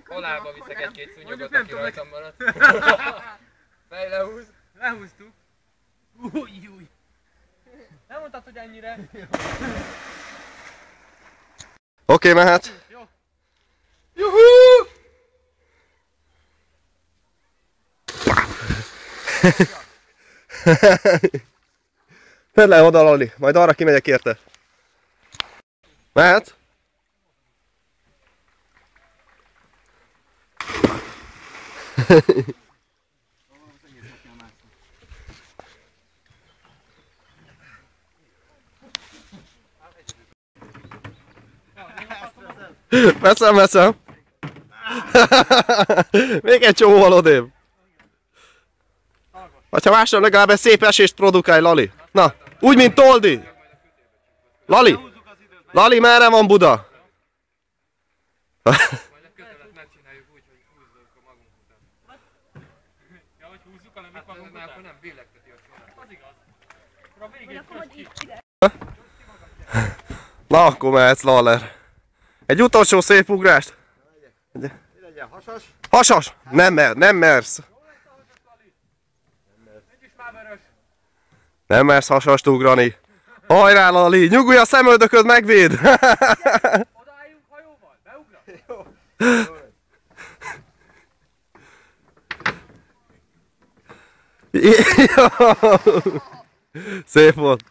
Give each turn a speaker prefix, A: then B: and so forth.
A: Alába viszek egy-két szúnyogot, aki rajtam maradt. Fej lehúz.
B: Lehúztuk. Új. Nem mondtad, hogy ennyire.
C: Oké, mehet.
B: Jó.
C: Juhú! Fedd le oda, Lali, majd arra kimegyek érte. Mehet? Veszem. Még egy csomóval odébb. Vagy ha másra legalább egy szép esést produkálj, Lali. Na, úgy, mint Toldi. Lali, merre van Buda?
A: Majd a kötelet megcsináljuk úgy, hogy húzzuk a magunk után.
B: Ja, hogy húzzuk, hanem mit magunk után?
A: Akkor nem billegteti a csónát.
B: Az igaz. Akkor a végén köst ki.
C: Na, akkor mehetsz, Laller. Egy utolsó szép ugrást.
D: Mi legyen, hasas?
C: Hasas! Nem mersz. Nem mersz hasast ugrani. Hajrá, Lali! Nyugodj, a szemöldököd megvéd!
B: Odaálljunk hajóval, beugrak.
C: Szép volt.